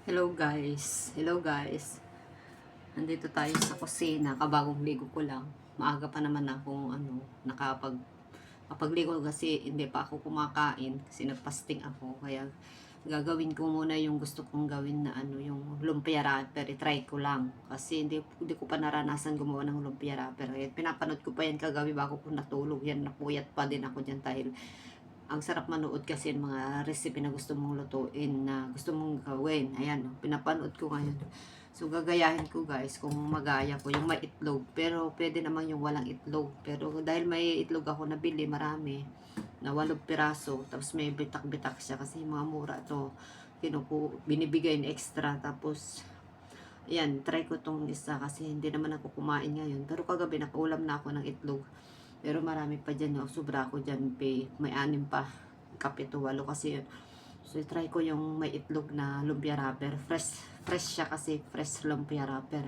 Hello guys. Hello guys. Nandito tayo sa kusina. Kabagong ligo ko lang. Maaga pa naman ako nakapagligo kasi hindi pa ako kumakain kasi nagpasting ako. Kaya gagawin ko muna yung gusto kong gawin na yung lumpia wrapper. I-try ko lang kasi hindi ko pa naranasan gumawa ng lumpia wrapper. Kaya pinapanood ko pa yan kagabi bago ko natulog. Yan, napuyat pa din ako dyan dahil ang sarap manood kasi ng mga recipe na gusto mong lutuin, na gusto mong gawin. Ayan, pinapanood ko ngayon. So, gagayahin ko guys kung magaya ko yung may itlog. Pero, pwede naman yung walang itlog. Pero, dahil may itlog ako nabili, marami, na 8 piraso. Tapos, may bitak-bitak siya kasi mga mura to. Binibigay na extra. Tapos, ayan, try ko tong isa kasi hindi naman ako kumain ngayon. Pero, kagabi, nakaulam na ako ng itlog. Pero marami pa dyan, no? Sobra ako dyan, may 6 pa, kapito 8 kasi yun. So, try ko yung may itlog na lumpia wrapper. Fresh siya kasi, fresh lumpia wrapper.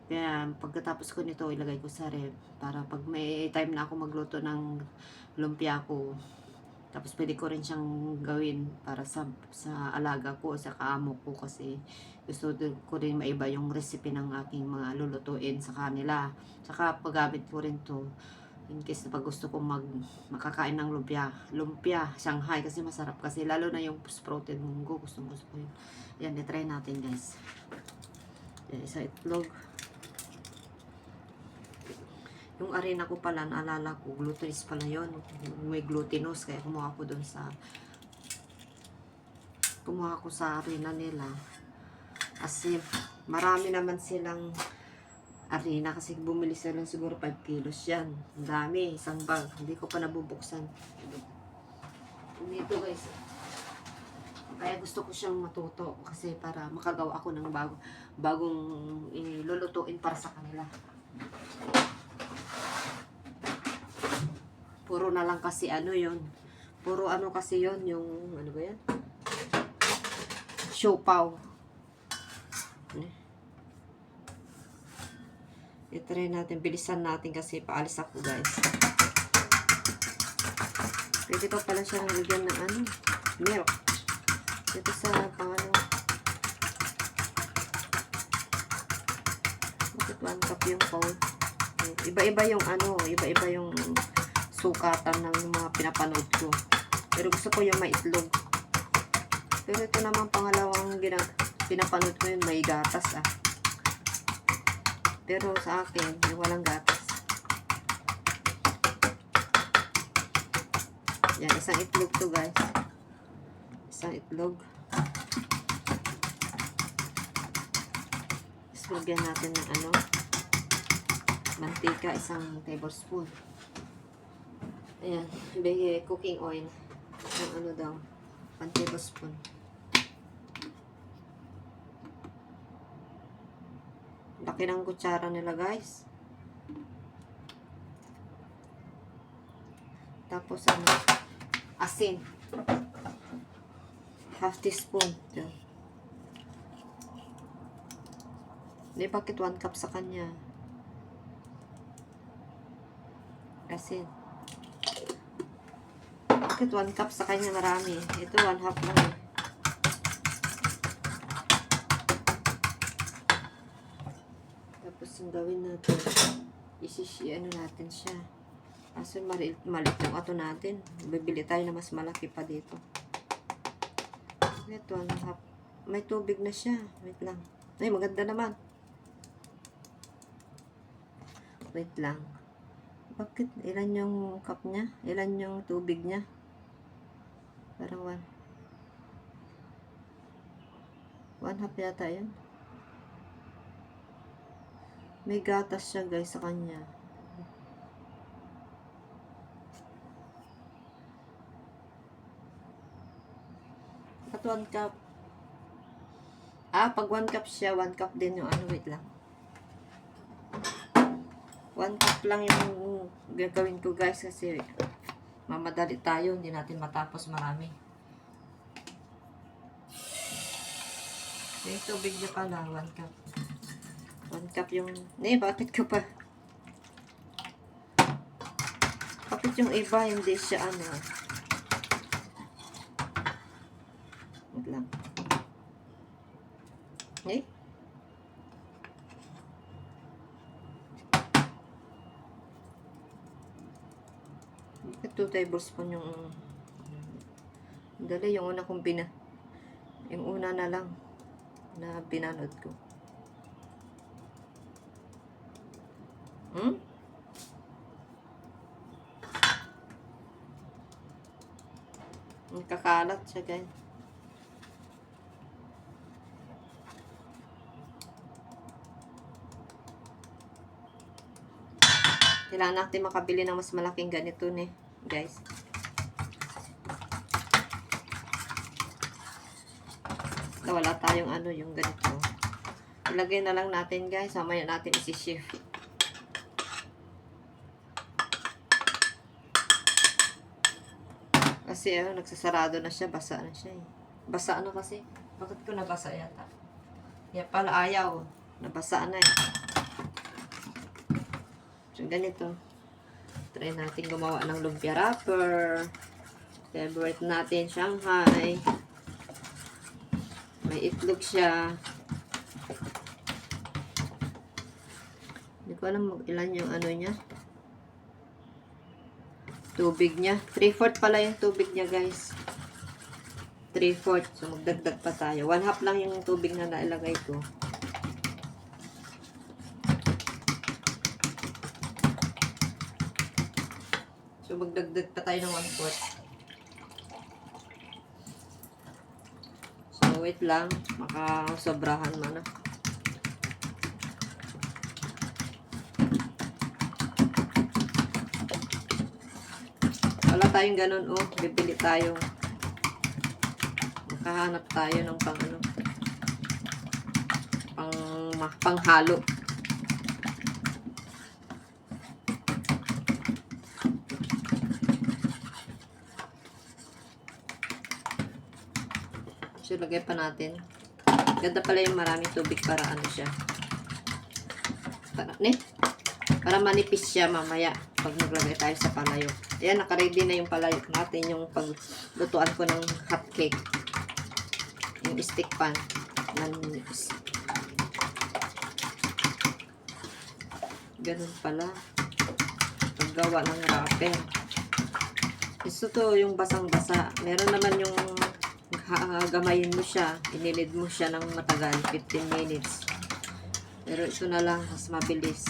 Kaya, pagkatapos ko nito, ilagay ko sa ref para pag may time na ako magluto ng lumpia ko, tapos pwede ko rin siyang gawin para sa alaga ko, sa kaamo ko kasi gusto ko rin maiba yung recipe ng aking mga lulutuin sa kanila. Saka, paggamit ko rin to in case na pag gusto ko makakain ng lumpia Shanghai kasi masarap kasi lalo na yung sprouted munggo, gusto ko yun. Yan, i-try natin guys. Yan, isa itlog. Yung arena ko pala, naalala ko, glutinous pala yun, may glutinous, kaya kumuha ko sa arena nila kasi marami naman silang arena kasi bumili sila siguro 5 kilos yan. Ang dami, isang bag. Hindi ko pa nabubuksan. Dito guys. Kaya gusto ko siyang matuto kasi para makagawa ako ng bagong ilulutuin para sa kanila. Puro na lang kasi yun. Puro kasi yun, yung ano ba yan? Siopaw. I-try natin, bilisan natin kasi paalis ako guys. Pwede pa pala siya nalagyan ng milk. Dito sa pangalawa. Bakit 1 cup yung cold? Iba-iba yung iba-iba yung sukatan ng mga pinapanood ko. Pero gusto ko yung may itlog. Pero ito naman pangalawang pinapanood ko yung may gatas Pero sa akin, yung walang gatas. Yan, isang itlog to guys. Isang itlog. Tapos lagyan natin ng mantika, 1 tablespoon. Ayan, cooking oil. Isang daw, 1 tablespoon. Laki ng kutsara nila guys. Tapos asin. 1/2 teaspoon. Hindi, bakit 1 cup sa kanya? Asin. Bakit 1 cup sa kanya marami? Ito 1/2 lang Tapos yung gawin natin, natin siya. Kasi maliit yung ato natin. Bibili tayo na mas malaki pa dito. Ito, may tubig na siya. Wait lang. Ay, maganda naman. Wait lang. Bakit? Ilan yung cup niya? Ilan yung tubig niya? Parang 1/2 yata yun. May gatas siya guys sa kanya. At 1 cup. Pag 1 cup siya, 1 cup din yung wait lang. 1 cup lang yung gagawin ko guys kasi mamadali tayo, hindi natin matapos marami. Yung tubig niya pala, 1 cup. 1 cup yung... bakit ko pa? Bakit yung iba hindi siya Wait lang. Eh? Ito tablespoon yung dali, yung una kong yung una na lang na pinanood ko. Kakalat siya, guys. Kailangan natin makabili ng mas malaking ganito guys. Wala tayong yung ganito. Ilagay na lang natin, guys. Mamaya natin isi-shift. Kasi nagsasarado na siya. Basa na siya eh. Basa na kasi. Bakit ko nabasa yata? Yan pala ayaw. Nabasa na eh. So, ganito. Try natin gumawa ng lumpia wrapper. Favorite natin, Shanghai. May itlog siya. Hindi ko alam ilan yung niya. Tubig niya. 3/4 pala yung tubig niya, guys. 3/4. So, magdagdag pa tayo. 1/2 lang yung tubig na nailagay ko. So, magdagdag pa tayo ng 1/4. So, wait lang. Makasobrahan man na. Wala tayong ganun, bibili tayo. Makahanap tayo ng panghalo. So, lagay pa natin. Ganda pala yung maraming tubig para siya. Para manipis siya mamaya pag naglagay tayo sa palayok. Ayan, naka-ready na yung palayok natin. Yung paglutuan ko ng hot cake. Yung stick pan. Ganun pala. Paggawa ng wrapper. Gusto to yung basang-basa. Meron naman yung gamayin mo siya. Inilid mo siya ng matagal. 15 minutes. Pero ito na lang. Mas mabilis.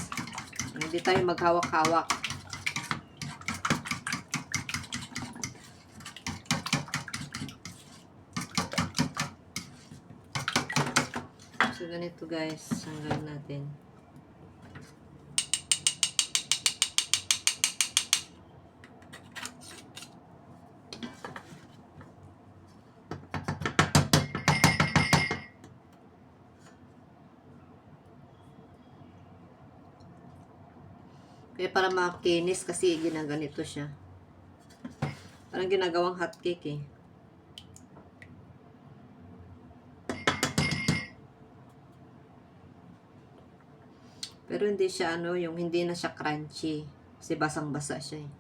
Hindi tayo maghawak-hawak. So, ganito, guys. Hanggang natin. Kaya para makinis kasi ginaganito siya. Parang ginagawang hot cake eh. Pero hindi siya yung hindi na siya crunchy. Kasi basang-basa siya eh.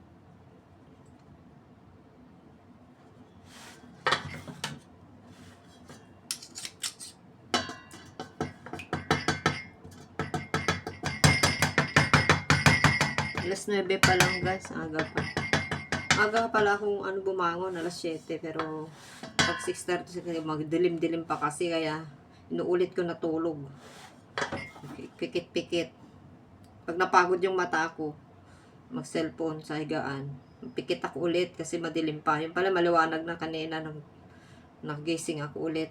Alas 9 pa lang, guys. Aga pa. Aga pala akong bumangon. Alas 7. Pero pag 6:30 magdilim-dilim pa kasi. Kaya inuulit ko na tulog. Pikit-pikit. Pag napagod yung mata ko, mag-cellphone sa higaan. Pikit ako ulit kasi madilim pa. Yung pala maliwanag na kanina nang nagising ako ulit.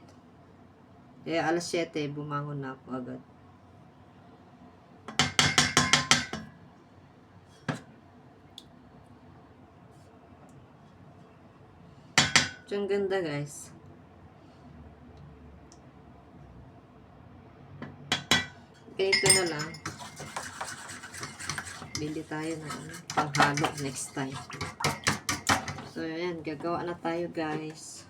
Kaya alas 7 bumangon na ako agad. So, ang ganda, guys. Ganito na lang. Bili tayo ng panghalo next time. So, ayan. Gagawa na tayo, guys.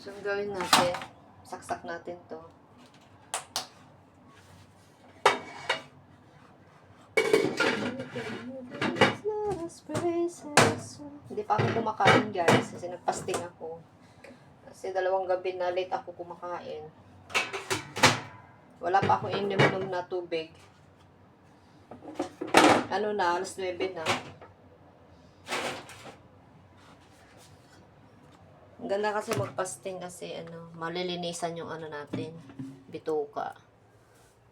So, ang gawin natin, saksak natin to. Hindi pa ako kumakain guys kasi nagpasting ako. Kasi 2 gabi na late ako kumakain. Wala pa ako ininom na tubig. Ano na, alas 9 na. Ang ganda kasi magpasting kasi malilinisan yung natin, bituka.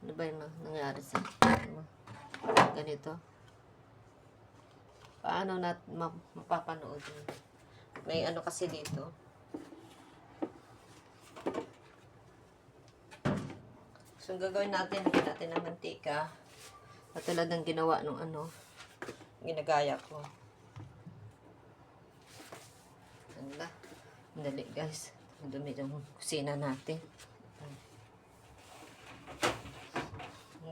Ano ba yung nangyari sa ganito? Paano mapapanood yun? May kasi dito. So, gagawin natin, lagyan natin ng mantika. Katulad ng ginawa nung ginagaya ko. Anda. Dali guys. Madumi yung kusina natin.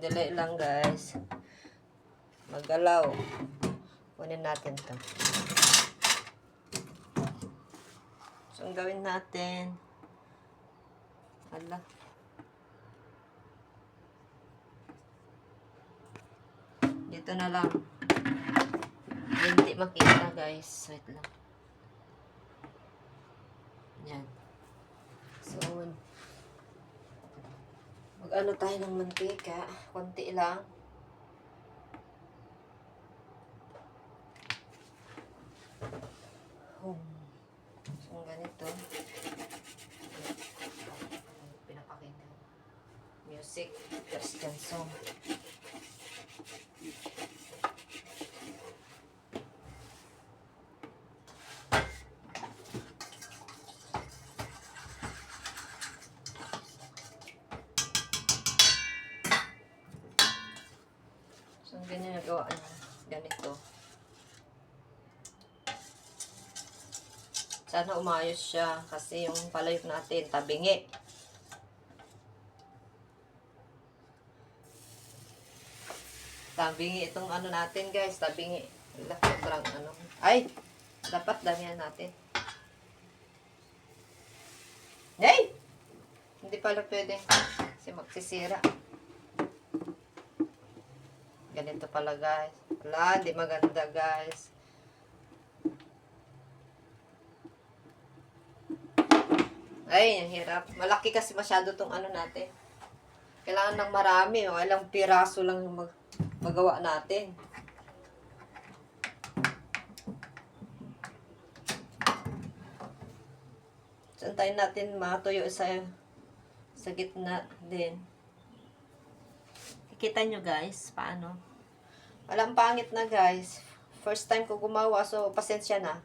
Dali lang guys. Maggalaw. Kunin natin to. So, ang gawin natin. Ala. Dito na lang. Hindi makita guys. Wait lang. Yan. So, mag-ano tayo ng mantika. Konti lang. So, ganito. Pinapakinggan. Music. Christian song. So, ganyan nagawa niya. Ganito. Sana umayos siya kasi yung palayok natin, tabingi. Tabingi itong natin guys, tabingi. Sobrang Ay! Dapat damihan natin. Hey! Hindi pala pwede. Kasi magsisira. Ganito pala guys. Wala, hindi maganda guys. Ay, ang hirap. Malaki kasi masyado tong natin. Kailangan ng marami. O, ilang piraso lang yung magawa natin. So, antayin natin matuyo sa gitna din. Kikita nyo guys, paano? Walang pangit na guys. First time ko gumawa, so pasensya na.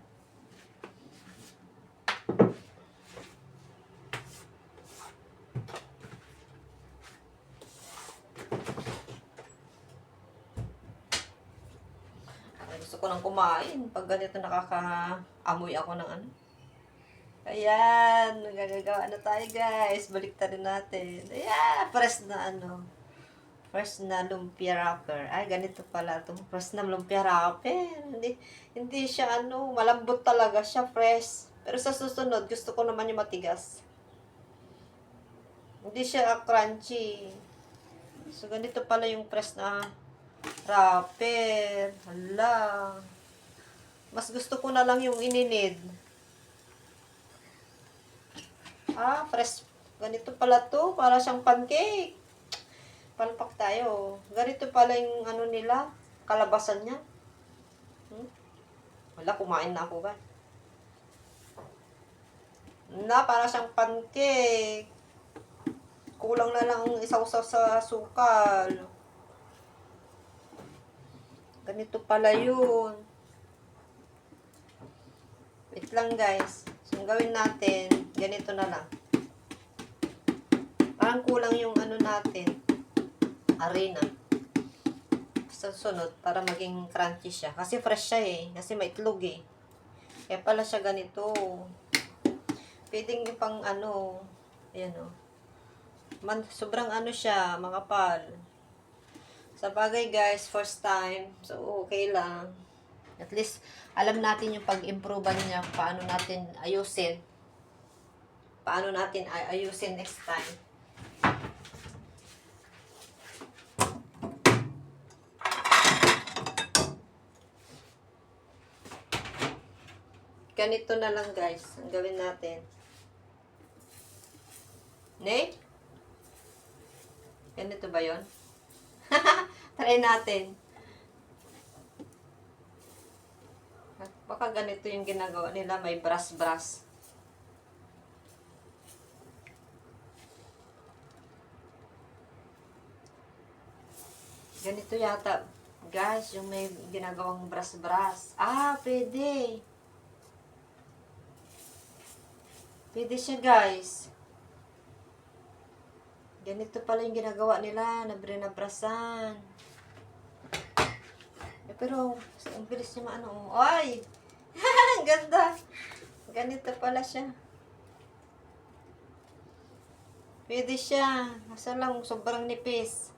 Gusto ko nang kumain. Pag ganito nakaka-amoy ako ng Ayan, nagagagawa na tayo guys. Baliktarin natin. Ayan, fresh na fresh na lumpia wrapper. Ay, ganito pala ito. Fresh na lumpia wrapper. Hindi siya malambot talaga siya, fresh. Pero sa susunod, gusto ko naman yung matigas. Hindi siya crunchy. So, ganito pala yung fresh na wrapper. Hala. Mas gusto ko na lang yung ininid. Fresh. Ganito pala to. Para siyang pancake. Palpak tayo. Ganito pala yung nila. Kalabasan niya. Wala, kumain na ako ba? Para siyang pancake. Kulang na lang isaw-saw sa sukal. Ganito pala yun. Wait lang guys. So, ang gawin natin, ganito na lang. Parang kulang yung natin. Harina. Sa sunod, para maging crunchy siya. Kasi fresh siya Kasi may itlog Kaya pala siya ganito. Pwedeng yung pang ayan sobrang siya, makapal. Sa bagay guys, first time. So, okay lang. At least, alam natin yung pag-improvean niya, paano natin ayusin. paano natin ayusin next time. Ganito na lang guys, ang gawin natin. Ne? Ganito ba yon? Try natin. Baka ganito yung ginagawa nila, may brush. Ganito yata, guys, yung may ginagawang brush. Ah, pwede. Pwede siya, guys. Ganito pala yung ginagawa nila, nabrasan. Pero, ang bilis niya maano. Ay! Ang ganda! Ganito pala siya. Pwede siya. Nasa lang, sobrang nipis.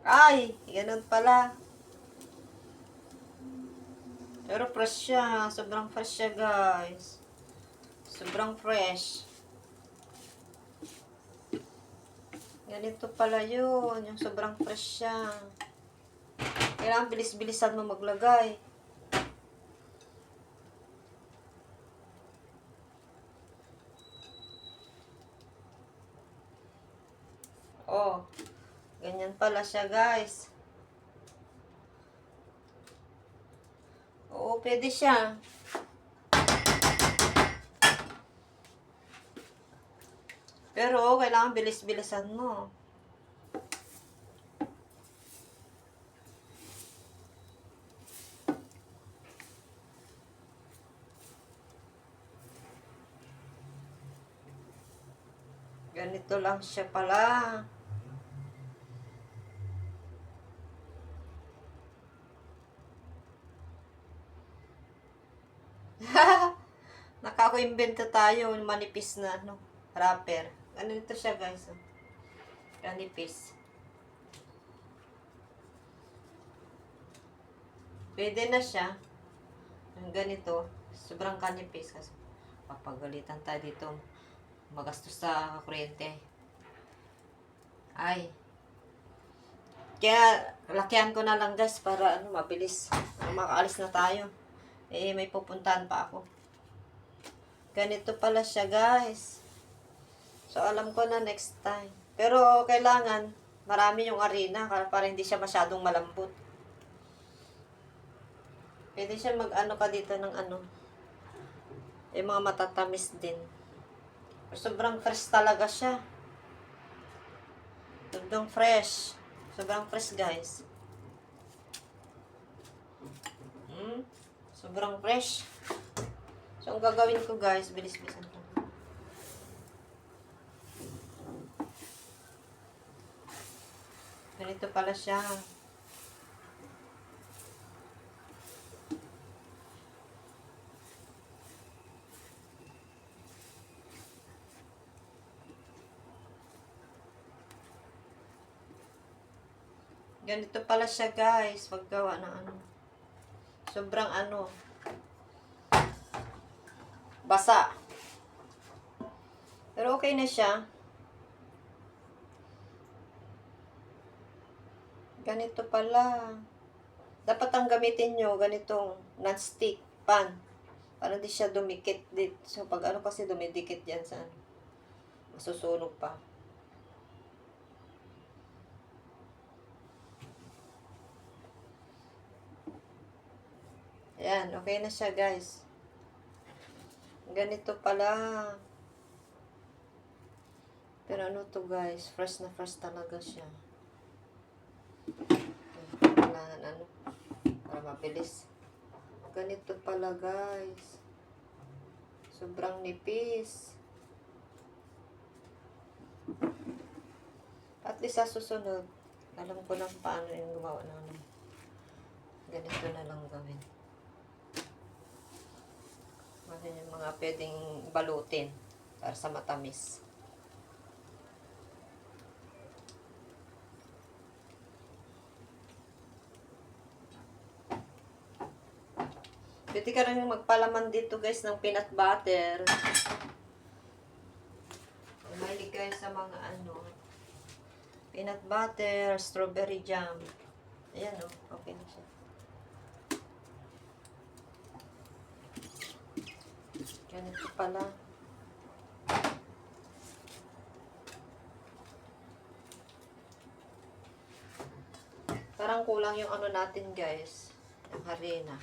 Ay! Ganun pala. Pero fresh siya. Sobrang fresh siya, guys. Sobrang fresh. Ganito pala yun. Yung sobrang fresh siya. Kailangan bilis-bilisan mo maglagay. Oh. Ganyan pala siya, guys. Oo, pwede siya. Pero, kailangan bilis-bilisan mo. Ganito lang siya pala. Nakako-invento tayo, manipis na wrapper. Ganito siya, guys. Manipis. Pwede na siya. Ganito. Sobrang kanipis. Kasi papagalitan tayo dito. Magastos sa kuryente. Ay. Kaya, lakihan ko na lang, guys, para mabilis. Makaalis na tayo. May pupuntahan pa ako. Ganito pala siya, guys. So, alam ko na next time. Pero, kailangan, marami yung arena para hindi siya masyadong malambot. Pwede siya mag-ano ka dito ng mga matatamis din. Sobrang fresh talaga siya. Sobrang fresh. Sobrang fresh, guys. Sobrang fresh. So, ang gagawin ko, guys, bilis-bilisan ko. Ganito pala siya. Ganito pala siya, guys. Paggawa ng sobrang basa. Pero okay na siya. Ganito pala. Dapat ang gamitin nyo, ganitong non-stick pan. Para hindi siya dumikit dito. So, pag kasi dumidikit yan sa masusunog pa. Ayan, okay na siya, guys. Ganito pala. Pero to, guys, fresh na fresh talaga siya. Kailangan para mabilis. Ganito pala, guys. Sobrang nipis. At least sa susunod, alam ko na paano yung gumawa ng ganito na lang gawin. Yung mga pwedeng balutin para sa matamis. Pwede Pwede ka rin magpalaman dito guys ng peanut butter. Mahilig kayo sa mga ano, peanut butter, strawberry jam. Ayan o, okay na siya. Ganito pala. Parang kulang yung ano natin guys, yung harina.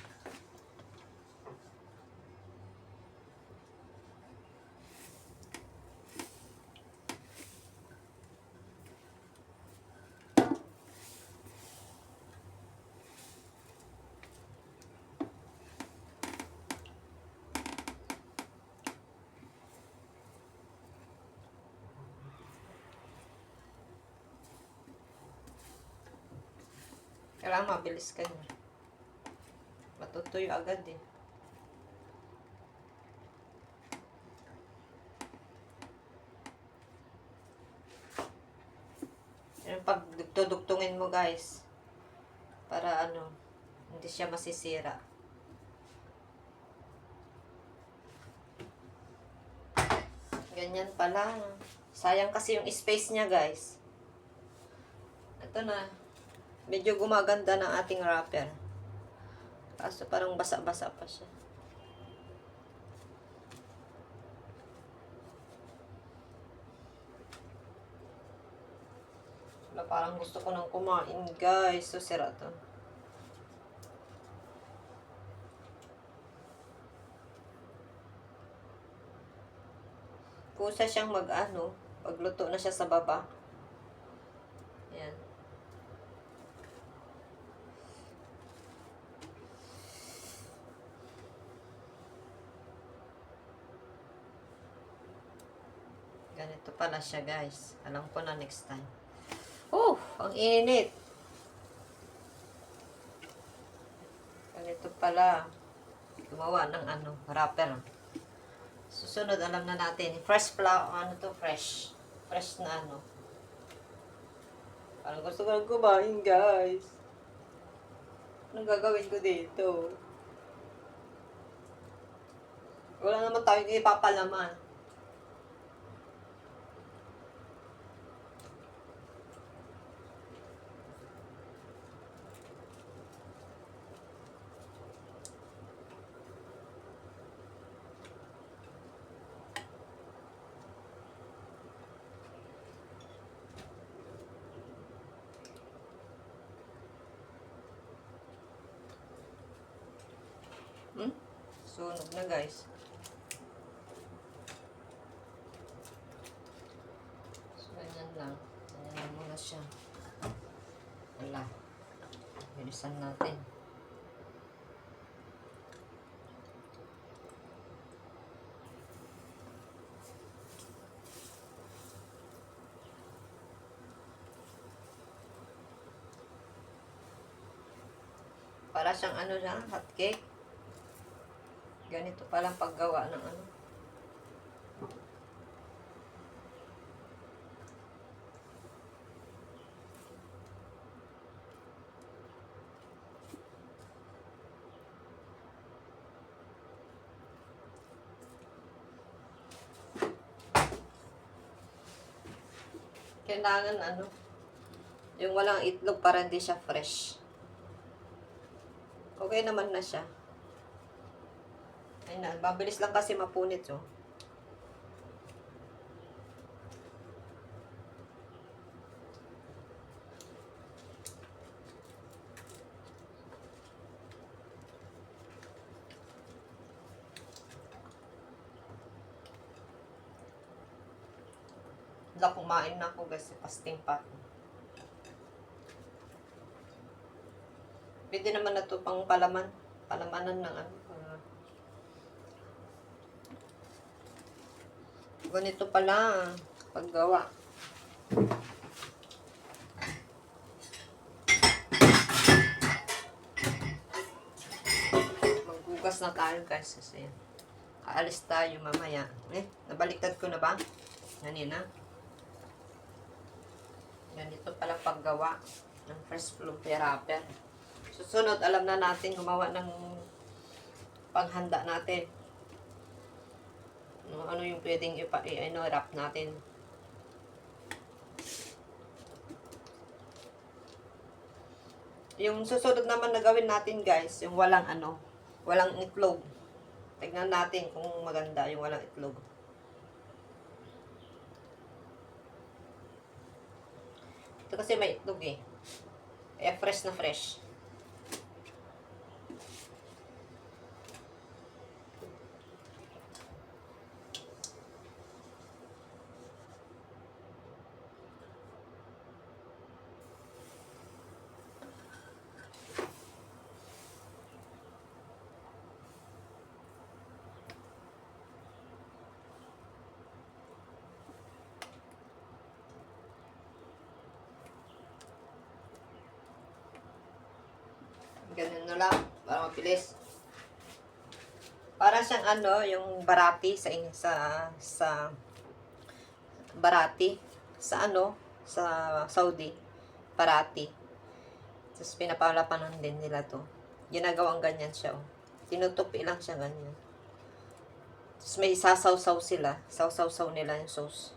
Kailangan mabilis ka niya. Matutuyo agad eh. Yung pag dugtungin mo guys, para ano, hindi siya masisira. Ganyan pala. Sayang kasi yung space niya guys. Ito na. Medyo gumaganda ng ating wrapper. Kaso parang basa-basa pa siya. Wala, parang gusto ko nang kumain guys. So sira to. Kusa siyang mag-ano. Pagluto na siya sa baba. Ayan. Ganito pala siya guys. Alam ko na next time. Oh, ang init. Ganito pala. Gumawa ng ano, wrapper. Susunod, alam na natin. Fresh flour, ano to, fresh. Fresh na ano. Parang gusto ko lang kumain guys. Anong gagawin ko dito? Wala naman tayong ipapalaman. Sunog na guys. So, ganyan lang. Ganyan lang muna siya. Wala. Bilisan natin. Para siyang ano na, hot cake. Ganito palang paggawa ng ano. Kailangan ano, yung walang itlog para hindi siya fresh. Okay naman na siya. Ayun na, mabilis lang kasi mapunit, oh. Wala, kumain na ako guys, fasting pa. Pwede naman na ito pang palamanan ng ano. Ganito pala paggawa. Maghugas na tayo guys kasi aalis tayo mamaya. Nabaliktad ko na ba? Ganina. Ganito pala paggawa ng fresh lumpia wrapper. Susunod, alam na natin gumawa ng panghanda natin. Ano yung pwedeng wrap natin. Yung susunod naman na gawin natin guys, yung walang itlog. Tignan natin kung maganda yung walang itlog. Ito kasi may itlog eh. Kaya fresh na fresh. Ganun na lang, para mabilis. Para siyang yung barati sa barati sa sa Saudi, barati. Tapos pinapalapanan din nila to. Ginagawang ganyan siya, oh. Tinutupi lang siya ganyan. Tapos may isasaw-saw sila. Saw-saw-saw nila yung sauce.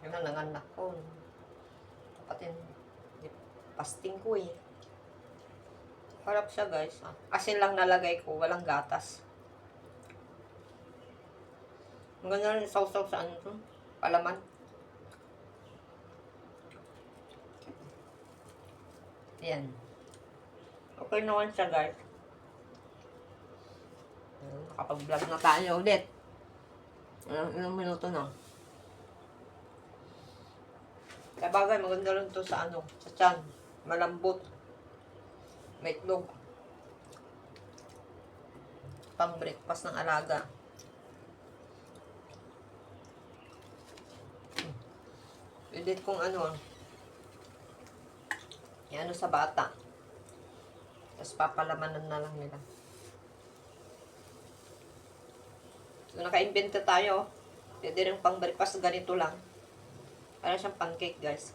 Yun ang nanganak ko. Kapatin, pasting ko eh. Harap siya guys. Asin lang nalagay ko, walang gatas. Ang ganda rin sausaw sa palaman. Yan. Okay naman siya guys. Nakapag-vlog na tayo ulit. Ilang minuto na. Kaya bagay, maganda rin to sa sa tiyan. Malambot. May itlog. Pang breakfast ng alaga. Pwede kung sa bata. Tapos papalamanan na lang nila. So, naka-invento tayo. Pwede rin pang breakfast ganito lang. Para siyang pancake, guys.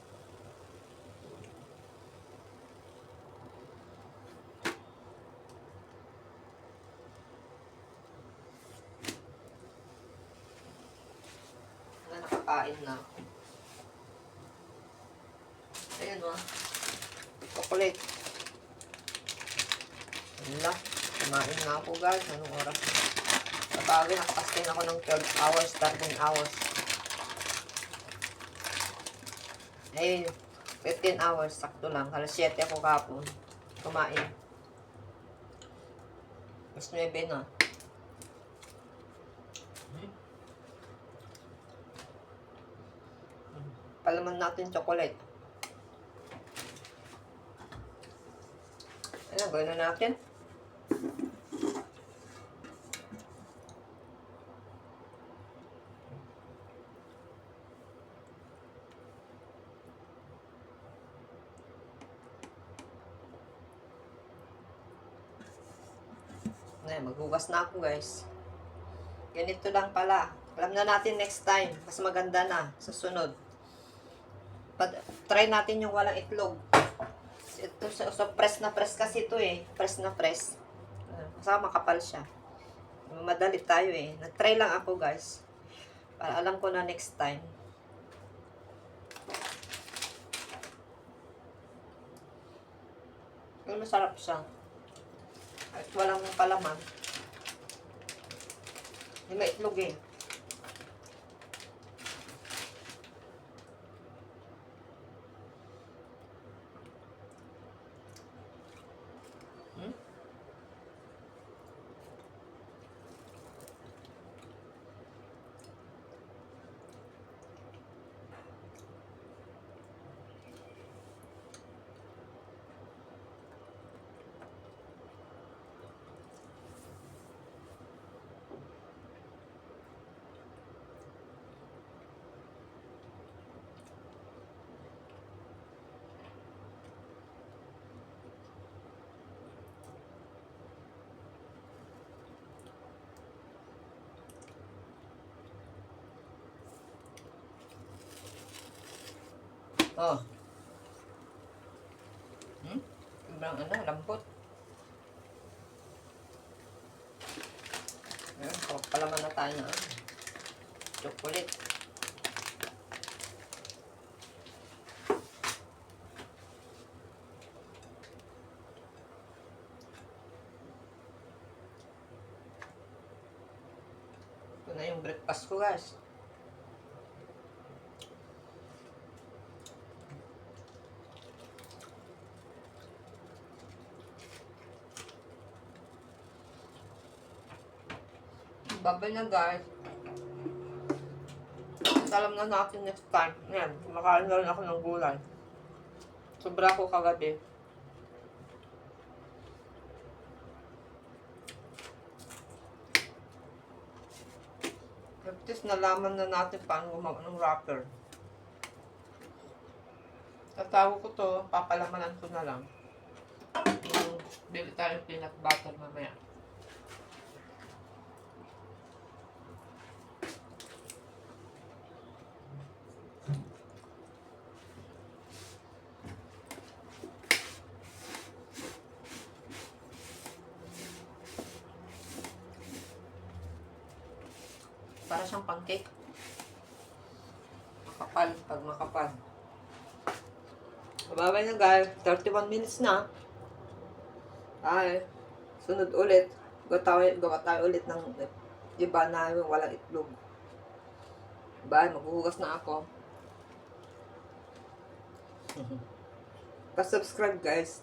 Nakakain na ako. Ayan o. Chocolate. Wala. Kumain na ako guys. Anong oras na? Sabagay, nakapasting ako ng 12 hours, 13 hours. Ay, 15 hours. Sakto lang. Alas 7 ako kapon. Kumain. Mas 9 na. Palaman natin chocolate. Ayan, gawin na natin. Ayan, maghugas na ako guys. Ganito lang pala. Alam na natin next time. Mas maganda na sa sunod. Try natin yung walang itlog. Ito, so press na press kasi ito eh. Press na press. Saka makapal siya. Madali tayo eh. Nag-try lang ako guys. Para alam ko na next time. Pero masarap siya. At walang palaman. Hindi may itlog eh. Oh. Sobrang lambot. Palaman na tayo ng chocolate. Ito na yung breakfast ko, guys. Babay na, guys. Alam na natin next time. Ayan, kumakain na rin ako ng gulay. Sobra ko kagabi. At least nalaman na natin paano gumawa ng wrapper. Tatago ko to, papalamanan ko na lang. Bili tayo peanut butter mamaya. Para siyang pancake. Makapal, pag makapal. Mababay na, guys. 31 minutes na. Ay, sunod ulit. Gawa tayo ulit ng iba na walang itlog. Bye, maghuhugas na ako. Pa-subscribe, guys.